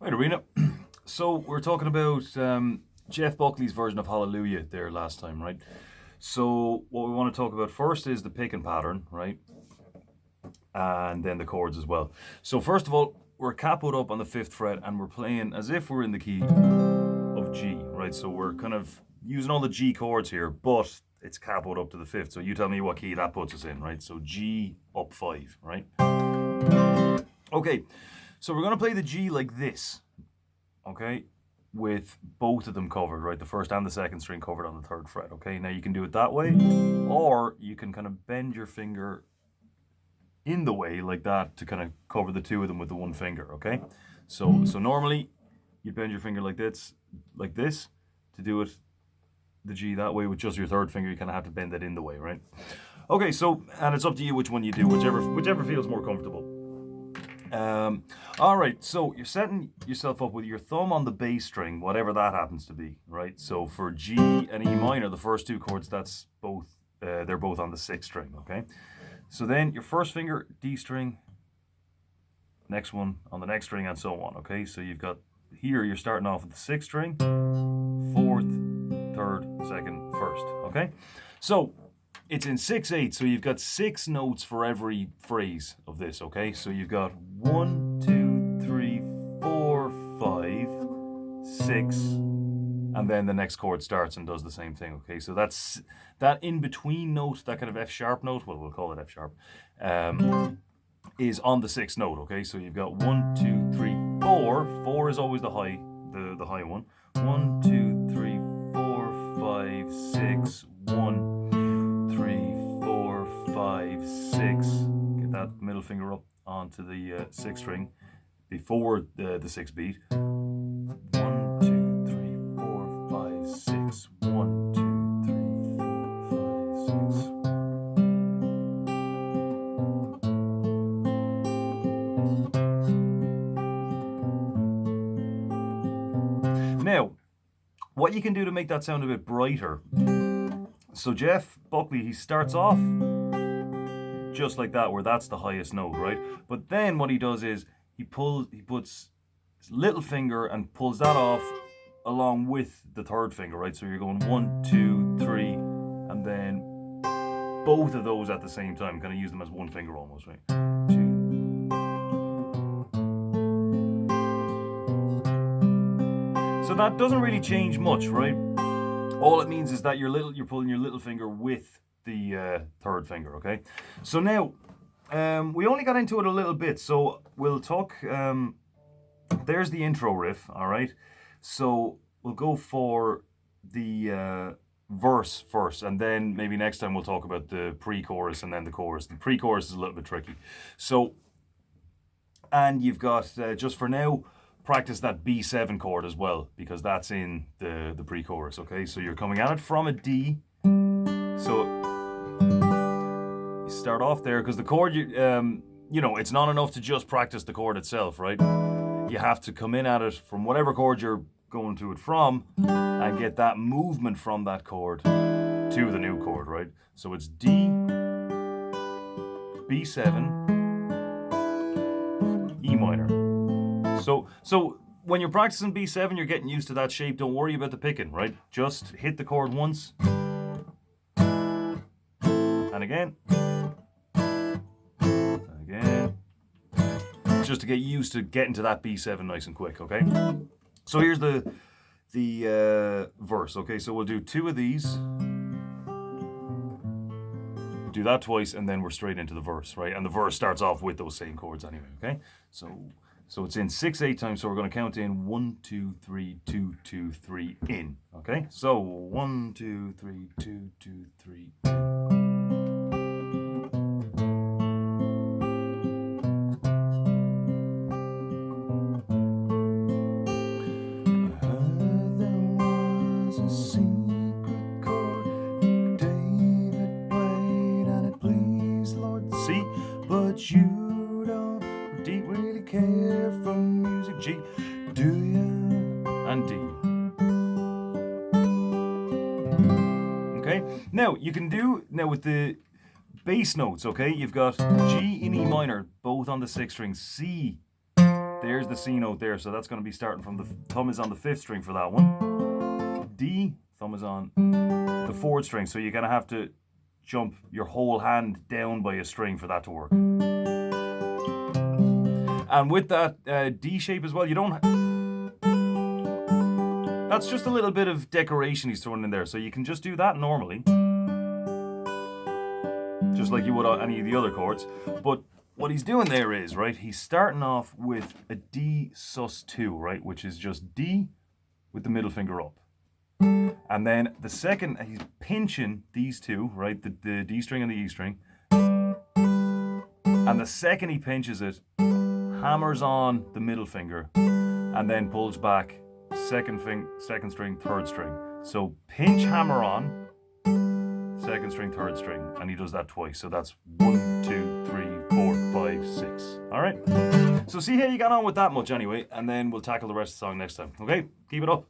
Right, Arina. So we're talking about Jeff Buckley's version of Hallelujah there last time, right? So what we want to talk about first is the picking pattern, right? And then the chords as well. So first of all, we're capoed up on the 5th fret and we're playing as if we're in the key of G, right? So we're kind of using all the G chords here, but it's capoed up to the 5th. So you tell me what key that puts us in, right? So G up 5, right? Okay, so we're going to play the G like this, okay, with both of them covered, right? The first and the second string covered on the 3rd fret, okay? Now you can do it that way, or you can kind of bend your finger in the way like that to kind of cover the two of them with the one finger, okay? So normally you bend your finger like this to do it, the G that way with just your 3rd finger. You kind of have to bend it in the way, right? Okay, so, and it's up to you which one you do, whichever feels more comfortable. All right, so you're setting yourself up with your thumb on the bass string, whatever that happens to be, right? So for G and E minor, the first two chords, that's both, they're both on the 6th string, okay? So then your first finger, D string, next one on the next string, and so on, okay? So you've got, here you're starting off with the 6th string, 4th, 3rd, 2nd, 1st, okay? So it's in 6/8, so you've got 6 notes for every phrase of this, okay? So you've got 1, 2, 3, 4, 5, 6, and then the next chord starts and does the same thing, okay? So that's that in-between note, that kind of F sharp note, well, we'll call it F sharp, is on the 6th note, okay? So you've got 1, 2, 3, 4. 4 is always the high one. 1, 2, 3, 4, 5, 6, 1. 5, 6. Get that middle finger up onto the 6th string before the 6th beat. 1, 2, 3, 4, 5, 6. 1, 2, 3, 4, 5, 6. Now, what you can do to make that sound a bit brighter. So Jeff Buckley, he starts off just like that, where that's the highest note, right? But then what he does is he puts his little finger and pulls that off along with the 3rd finger, right? So you're going 1, 2, 3, and then both of those at the same time. Kind of use them as one finger almost, right? 2. So that doesn't really change much, right? All it means is that you're pulling your little finger with the 3rd finger, okay? So now, we only got into it a little bit, so we'll talk, there's the intro riff, all right? So we'll go for the verse first, and then maybe next time we'll talk about the pre-chorus and then the chorus. The pre-chorus is a little bit tricky. So, and you've got, just for now, practice that B7 chord as well, because that's in the pre-chorus, okay? So you're coming at it from a D, so you start off there, because the chord, you know, it's not enough to just practice the chord itself, right? You have to come in at it from whatever chord you're going to it from and get that movement from that chord to the new chord, right? So it's D, B7, E minor. So when you're practicing B7, you're getting used to that shape. Don't worry about the picking, right? Just hit the chord once. And again. Again. Just to get used to getting to that B7 nice and quick, okay? So here's the verse, okay? So we'll do 2 of these. Do that twice, and then we're straight into the verse, right? And the verse starts off with those same chords anyway, okay? So it's in 6/8 times, so we're going to count in 1, 2, 3, 2, 2, 3, in. Okay? So 1, 2, 3, 2, 2, 3, in. But you don't really care for music, G, do you? And D. Okay, now you can do, now with the bass notes, okay, you've got G and E minor, both on the 6th string, C, there there's the C note there. So that's going to be starting from the thumb is on the 5th string for that one. D, thumb is on the 4th string. So you're going to have to jump your whole hand down by a string for that to work. And with that D shape as well, you don't... That's just a little bit of decoration he's throwing in there. So you can just do that normally, just like you would on any of the other chords. But what he's doing there is, right, he's starting off with a D sus2, right, which is just D with the middle finger up. And then the second, he's pinching these two, right, the D string and the E string. And the second he pinches it, hammers on the middle finger, and then pulls back second string, 3rd string. So pinch, hammer on, 2nd string, 3rd string, and he does that twice. So that's 1, 2, 3, 4, 5, 6. All right. So see how you got on with that much anyway, and then we'll tackle the rest of the song next time. Okay, keep it up.